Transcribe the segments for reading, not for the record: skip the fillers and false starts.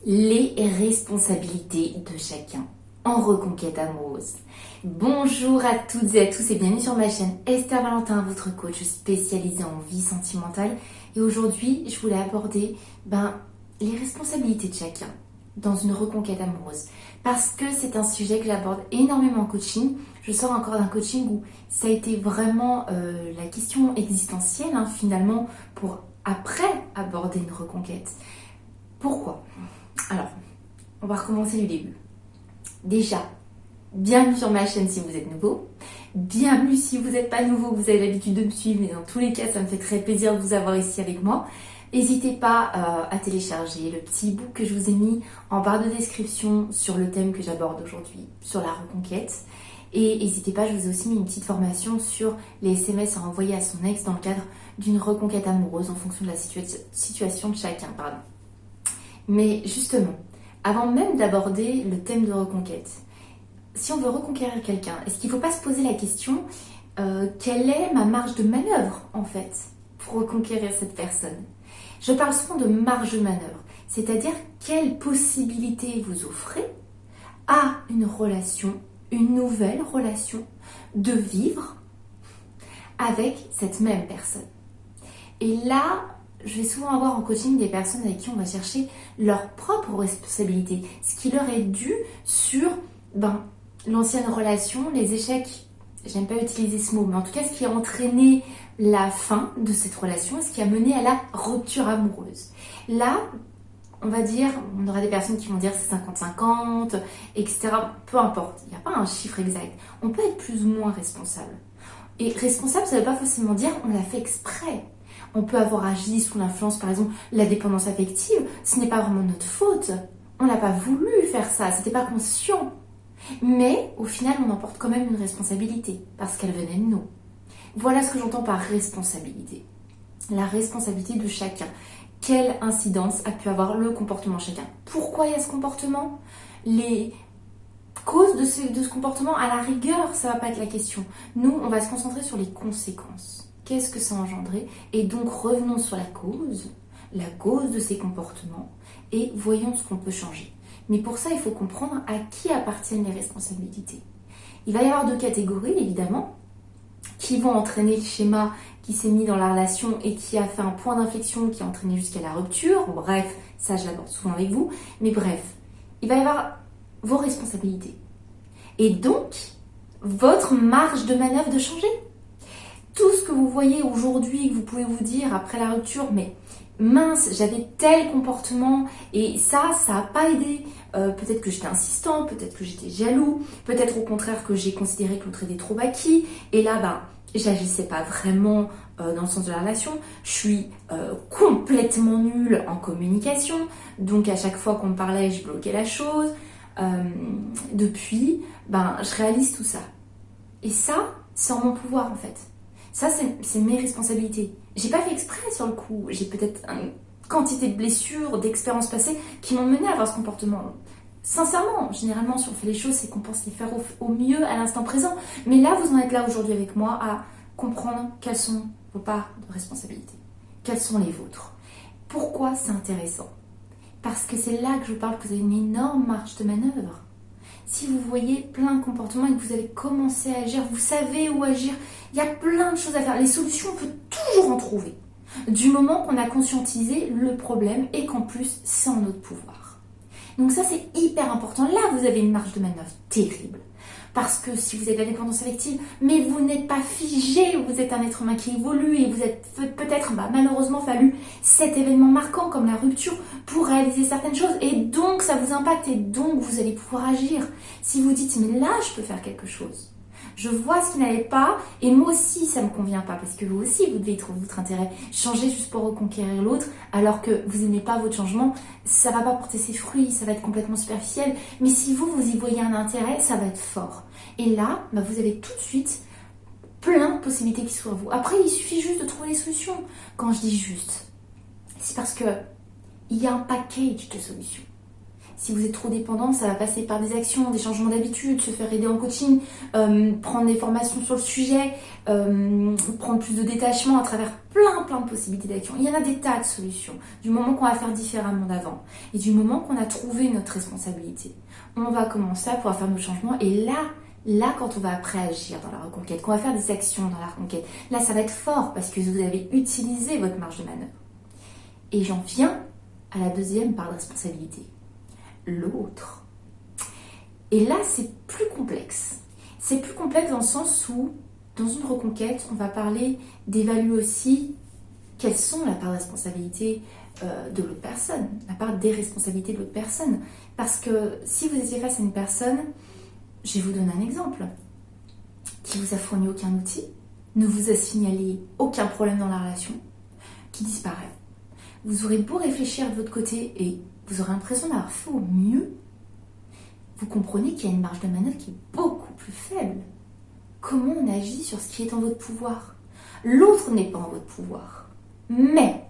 Les responsabilités de chacun en reconquête amoureuse. Bonjour à toutes et à tous et bienvenue sur ma chaîne Esther Valentin, votre coach spécialisée en vie sentimentale. Et aujourd'hui, je voulais aborder les responsabilités de chacun dans une reconquête amoureuse. Parce que c'est un sujet que j'aborde énormément en coaching. Je sors encore d'un coaching où ça a été vraiment la question existentielle finalement pour après aborder une reconquête. Pourquoi ? Alors, on va recommencer du début. Déjà, bienvenue sur ma chaîne si vous êtes nouveau. Bienvenue si vous n'êtes pas nouveau, vous avez l'habitude de me suivre, mais dans tous les cas, ça me fait très plaisir de vous avoir ici avec moi. N'hésitez pas à télécharger le petit book que je vous ai mis en barre de description sur le thème que j'aborde aujourd'hui, sur la reconquête. Et n'hésitez pas, je vous ai aussi mis une petite formation sur les SMS à envoyer à son ex dans le cadre d'une reconquête amoureuse en fonction de la situation de chacun. Mais justement, avant même d'aborder le thème de reconquête, si on veut reconquérir quelqu'un, est-ce qu'il ne faut pas se poser la question quelle est ma marge de manœuvre en fait pour reconquérir cette personne? Je parle souvent de marge de manœuvre, c'est-à-dire quelle possibilité vous offrez à une relation, une nouvelle relation, de vivre avec cette même personne. Et là, je vais souvent avoir en coaching des personnes avec qui on va chercher leur propre responsabilité, ce qui leur est dû sur l'ancienne relation, les échecs, j'aime pas utiliser ce mot, mais en tout cas ce qui a entraîné la fin de cette relation, ce qui a mené à la rupture amoureuse. Là, on va dire, on aura des personnes qui vont dire c'est 50-50, etc. Peu importe, il n'y a pas un chiffre exact. On peut être plus ou moins responsable. Et responsable, ça ne veut pas forcément dire on l'a fait exprès. On peut avoir agi sous l'influence, par exemple, la dépendance affective. Ce n'est pas vraiment notre faute. On n'a pas voulu faire ça, c'était pas conscient. Mais au final, on en porte quand même une responsabilité parce qu'elle venait de nous. Voilà ce que j'entends par responsabilité. La responsabilité de chacun. Quelle incidence a pu avoir le comportement de chacun? Pourquoi il y a ce comportement? Les causes de ce comportement, à la rigueur, ça va pas être la question. Nous, on va se concentrer sur les conséquences. Qu'est-ce que ça a engendré? Et donc revenons sur la cause de ces comportements et voyons ce qu'on peut changer. Mais pour ça, il faut comprendre à qui appartiennent les responsabilités. Il va y avoir deux catégories, évidemment, qui vont entraîner le schéma qui s'est mis dans la relation et qui a fait un point d'inflexion qui a entraîné jusqu'à la rupture. Bref, ça je l'aborde souvent avec vous. Mais bref, il va y avoir vos responsabilités. Et donc, votre marge de manœuvre de changer. Tout ce que vous voyez aujourd'hui, que vous pouvez vous dire après la rupture, mais mince, j'avais tel comportement et ça n'a pas aidé. Peut-être que j'étais insistant, peut-être que j'étais jaloux, peut-être au contraire que j'ai considéré que l'autre était trop acquis. Et là, j'agissais pas vraiment dans le sens de la relation. Je suis complètement nulle en communication. Donc à chaque fois qu'on me parlait, je bloquais la chose. Depuis, je réalise tout ça. Et ça, c'est en mon pouvoir en fait. Ça, c'est mes responsabilités. J'ai pas fait exprès sur le coup. J'ai peut-être une quantité de blessures, d'expériences passées qui m'ont mené à avoir ce comportement. Sincèrement, généralement, si on fait les choses, c'est qu'on pense les faire au mieux à l'instant présent. Mais là, vous en êtes là aujourd'hui avec moi à comprendre quelles sont vos parts de responsabilité. Quelles sont les vôtres. Pourquoi c'est intéressant? Parce que c'est là que je vous parle que vous avez une énorme marge de manœuvre. Si vous voyez plein de comportements et que vous avez commencé à agir, vous savez où agir, il y a plein de choses à faire. Les solutions, on peut toujours en trouver. Du moment qu'on a conscientisé le problème et qu'en plus, c'est en notre pouvoir. Donc ça, c'est hyper important. Là, vous avez une marge de manœuvre terrible. Parce que si vous êtes de la dépendance affective, mais vous n'êtes pas figé, vous êtes un être humain qui évolue et vous êtes peut-être malheureusement fallu cet événement marquant comme la rupture pour réaliser certaines choses et donc ça vous impacte et donc vous allez pouvoir agir. Si vous dites mais là je peux faire quelque chose, je vois ce qui n'allait pas et moi aussi ça ne me convient pas parce que vous aussi vous devez trouver votre intérêt. Changer juste pour reconquérir l'autre alors que vous n'aimez pas votre changement, ça va pas porter ses fruits, ça va être complètement superficiel. Mais si vous y voyez un intérêt, ça va être fort. Et là, vous avez tout de suite plein de possibilités qui s'ouvrent à vous. Après, il suffit juste de trouver les solutions. Quand je dis juste, c'est parce que il y a un package de solutions. Si vous êtes trop dépendant, ça va passer par des actions, des changements d'habitude, se faire aider en coaching, prendre des formations sur le sujet, prendre plus de détachement à travers plein de possibilités d'action. Il y en a des tas de solutions. Du moment qu'on va faire différemment d'avant et du moment qu'on a trouvé notre responsabilité, on va commencer à pouvoir faire nos changements. Et là, quand on va après agir dans la reconquête, qu'on va faire des actions dans la reconquête, là, ça va être fort parce que vous avez utilisé votre marge de manœuvre. Et j'en viens à la deuxième part de responsabilité, l'autre. Et là, c'est plus complexe. C'est plus complexe dans le sens où, dans une reconquête, on va parler d'évaluer aussi quelles sont la part de responsabilité de l'autre personne, la part des responsabilités de l'autre personne. Parce que si vous étiez face à une personne, je vais vous donner un exemple, qui vous a fourni aucun outil, ne vous a signalé aucun problème dans la relation, qui disparaît. Vous aurez beau réfléchir de votre côté et vous aurez l'impression d'avoir fait au mieux, vous comprenez qu'il y a une marge de manœuvre qui est beaucoup plus faible. Comment on agit sur ce qui est en votre pouvoir? L'autre n'est pas en votre pouvoir, mais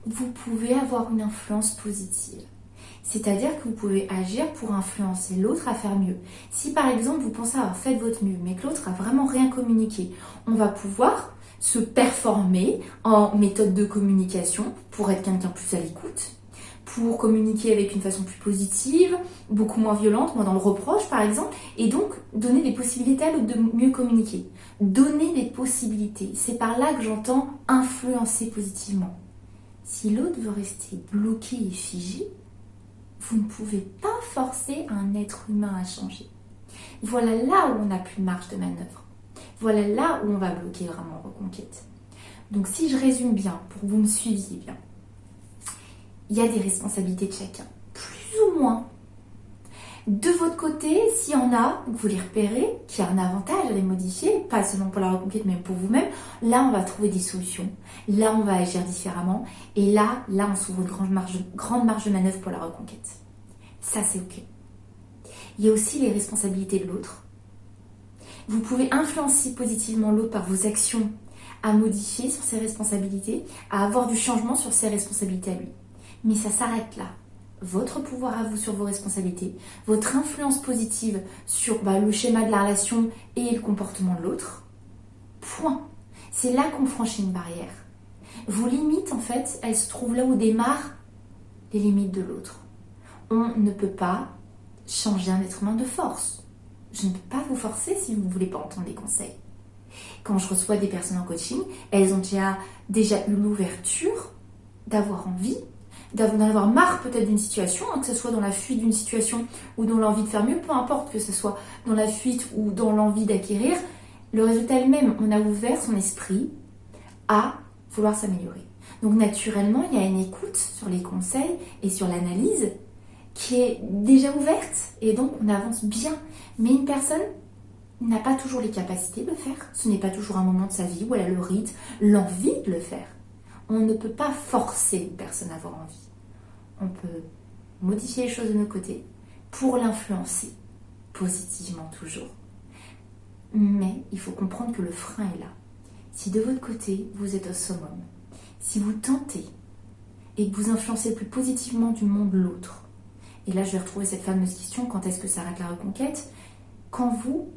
vous pouvez avoir une influence positive. C'est-à-dire que vous pouvez agir pour influencer l'autre à faire mieux. Si par exemple vous pensez avoir fait de votre mieux, mais que l'autre a vraiment rien communiqué, on va pouvoir se performer en méthode de communication pour être quelqu'un plus à l'écoute, pour communiquer avec une façon plus positive, beaucoup moins violente, moins dans le reproche par exemple, et donc donner des possibilités à l'autre de mieux communiquer. Donner des possibilités, c'est par là que j'entends influencer positivement. Si l'autre veut rester bloqué et figé, vous ne pouvez pas forcer un être humain à changer. Voilà là où on n'a plus de marge de manœuvre. Voilà là où on va bloquer vraiment en reconquête. Donc si je résume bien, pour que vous me suiviez bien, il y a des responsabilités de chacun, plus ou moins. De votre côté, s'il y en a, vous les repérez, qui a un avantage à les modifier, pas seulement pour la reconquête, mais pour vous-même, là on va trouver des solutions. Là on va agir différemment. Et là on s'ouvre une grande marge de manœuvre pour la reconquête. Ça c'est ok. Il y a aussi les responsabilités de l'autre. Vous pouvez influencer positivement l'autre par vos actions, à modifier sur ses responsabilités, à avoir du changement sur ses responsabilités à lui. Mais ça s'arrête là. Votre pouvoir à vous sur vos responsabilités, votre influence positive sur le schéma de la relation et le comportement de l'autre. Point. C'est là qu'on franchit une barrière. Vos limites, en fait, elles se trouvent là où démarrent les limites de l'autre. On ne peut pas changer un être humain de force. Je ne peux pas vous forcer si vous ne voulez pas entendre les conseils. Quand je reçois des personnes en coaching, elles ont déjà eu l'ouverture d'avoir envie, d'en avoir marre peut-être d'une situation, que ce soit dans la fuite d'une situation ou dans l'envie de faire mieux, peu importe que ce soit dans la fuite ou dans l'envie d'acquérir, le résultat est le même. On a ouvert son esprit à vouloir s'améliorer. Donc naturellement, il y a une écoute sur les conseils et sur l'analyse qui est déjà ouverte et donc on avance bien. Mais une personne n'a pas toujours les capacités de le faire. Ce n'est pas toujours un moment de sa vie où elle a le rythme, l'envie de le faire. On ne peut pas forcer une personne à avoir envie. On peut modifier les choses de notre côté pour l'influencer, positivement toujours. Mais il faut comprendre que le frein est là. Si de votre côté, vous êtes au summum, si vous tentez et que vous influencez le plus positivement du monde l'autre, et là je vais retrouver cette fameuse question, quand est-ce que s'arrête la reconquête? Quand vous,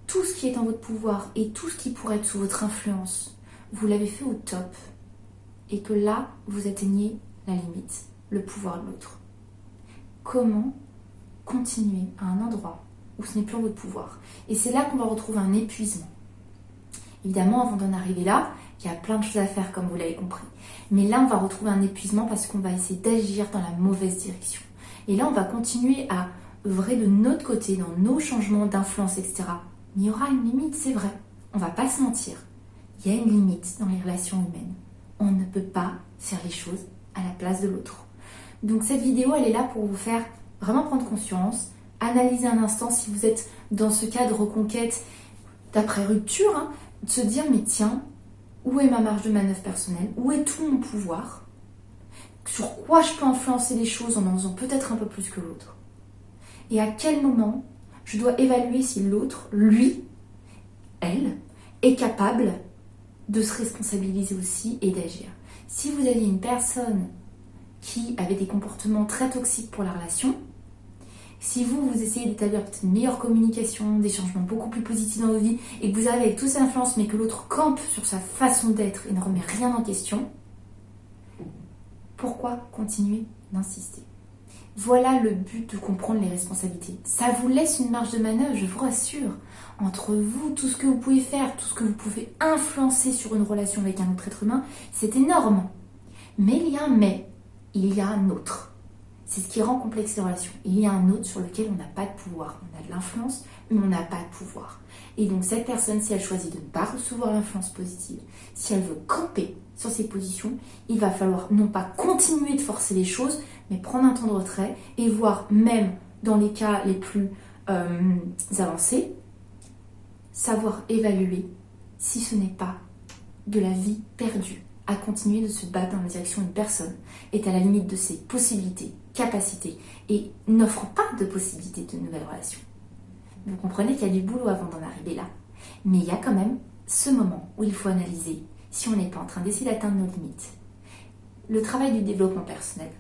tout ce qui est en votre pouvoir et tout ce qui pourrait être sous votre influence, vous l'avez fait au top, et que là, vous atteignez la limite, le pouvoir de l'autre. Comment continuer à un endroit où ce n'est plus en votre pouvoir? Et c'est là qu'on va retrouver un épuisement. Évidemment, avant d'en arriver là, il y a plein de choses à faire, comme vous l'avez compris. Mais là, on va retrouver un épuisement parce qu'on va essayer d'agir dans la mauvaise direction. Et là, on va continuer à œuvrer de notre côté, dans nos changements d'influence, etc. Mais il y aura une limite, c'est vrai. On ne va pas se mentir. Il y a une limite dans les relations humaines. On ne peut pas faire les choses à la place de l'autre. Donc cette vidéo, elle est là pour vous faire vraiment prendre conscience, analyser un instant si vous êtes dans ce cas de reconquête d'après rupture, de se dire mais tiens, où est ma marge de manœuvre personnelle? Où est tout mon pouvoir? Sur quoi je peux influencer les choses en faisant peut-être un peu plus que l'autre? Et à quel moment je dois évaluer si l'autre, lui, elle, est capable de se responsabiliser aussi et d'agir. Si vous avez une personne qui avait des comportements très toxiques pour la relation, si vous essayez d'établir peut-être une meilleure communication, des changements beaucoup plus positifs dans vos vies, et que vous arrivez avec toute cette influence, mais que l'autre campe sur sa façon d'être et ne remet rien en question, pourquoi continuer d'insister? Voilà le but de comprendre les responsabilités. Ça vous laisse une marge de manœuvre, je vous rassure. Entre vous, tout ce que vous pouvez faire, tout ce que vous pouvez influencer sur une relation avec un autre être humain, c'est énorme. Mais il y a un mais, il y a un autre. C'est ce qui rend complexe les relations. Il y a un autre sur lequel on n'a pas de pouvoir. On a de l'influence, mais on n'a pas de pouvoir. Et donc cette personne, si elle choisit de ne pas recevoir l'influence positive, si elle veut camper sur ses positions, il va falloir non pas continuer de forcer les choses, mais prendre un temps de retrait et voir, même dans les cas les plus avancés, savoir évaluer si ce n'est pas de la vie perdue à continuer de se battre dans la direction d'une personne est à la limite de ses possibilités, capacités et n'offre pas de possibilités de nouvelles relations. Vous comprenez qu'il y a du boulot avant d'en arriver là. Mais il y a quand même ce moment où il faut analyser si on n'est pas en train d'essayer d'atteindre nos limites. Le travail du développement personnel,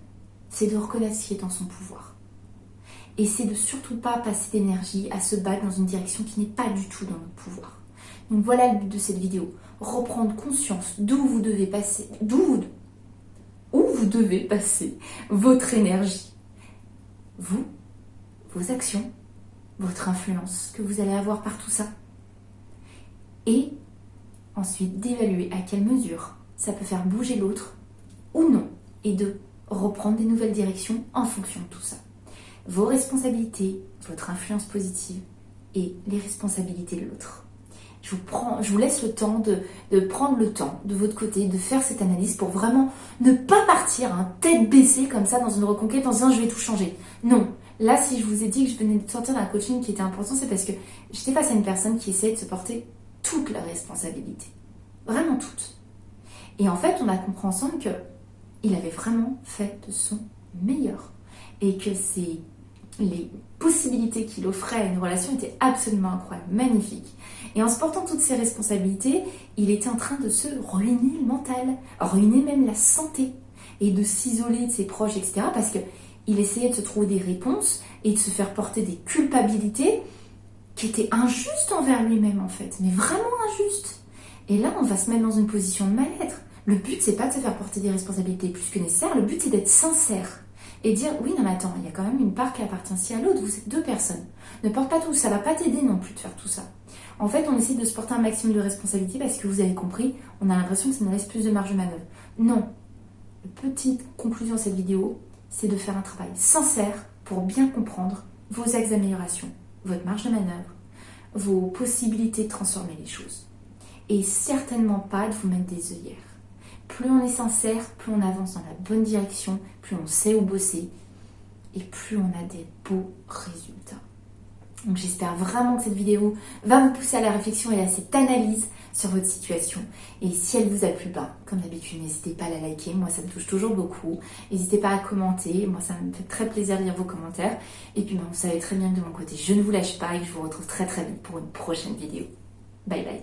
c'est de reconnaître ce qui est en son pouvoir. Et c'est de surtout pas passer d'énergie à se battre dans une direction qui n'est pas du tout dans notre pouvoir. Donc voilà le but de cette vidéo. Reprendre conscience d'où vous devez passer, où vous devez passer votre énergie. Vous, vos actions, votre influence que vous allez avoir par tout ça. Et ensuite d'évaluer à quelle mesure ça peut faire bouger l'autre ou non. Et de reprendre des nouvelles directions en fonction de tout ça. Vos responsabilités, votre influence positive et les responsabilités de l'autre. Je vous laisse le temps de prendre le temps de votre côté, de faire cette analyse pour vraiment ne pas partir tête baissée comme ça dans une reconquête en disant je vais tout changer. Non, là si je vous ai dit que je venais de sortir d'un coaching qui était important, c'est parce que j'étais face à une personne qui essayait de se porter toute la responsabilité. Vraiment toute. Et en fait, on a compris ensemble qu'il avait vraiment fait de son meilleur. Et que les possibilités qu'il offrait à une relation étaient absolument incroyables, magnifiques. Et en se portant toutes ces responsabilités, il était en train de se ruiner le mental, ruiner même la santé, et de s'isoler de ses proches, etc. Parce qu'il essayait de se trouver des réponses et de se faire porter des culpabilités qui étaient injustes envers lui-même en fait, mais vraiment injustes. Et là, on va se mettre dans une position de mal-être. Le but, c'est pas de se faire porter des responsabilités plus que nécessaire, le but, c'est d'être sincère. Et dire, oui, non mais attends, il y a quand même une part qui appartient aussi à l'autre, vous êtes deux personnes. Ne porte pas tout, ça va pas t'aider non plus de faire tout ça. En fait, on essaie de se porter un maximum de responsabilité parce que vous avez compris, on a l'impression que ça nous laisse plus de marge de manœuvre. Non. Petite conclusion de cette vidéo, c'est de faire un travail sincère pour bien comprendre vos axes d'amélioration, votre marge de manœuvre, vos possibilités de transformer les choses. Et certainement pas de vous mettre des œillères. Plus on est sincère, plus on avance dans la bonne direction, plus on sait où bosser et plus on a des beaux résultats. Donc j'espère vraiment que cette vidéo va vous pousser à la réflexion et à cette analyse sur votre situation. Et si elle vous a plu, comme d'habitude, n'hésitez pas à la liker, moi ça me touche toujours beaucoup. N'hésitez pas à commenter, moi ça me fait très plaisir de lire vos commentaires. Et puis vous savez très bien que de mon côté, je ne vous lâche pas et que je vous retrouve très très vite pour une prochaine vidéo. Bye bye.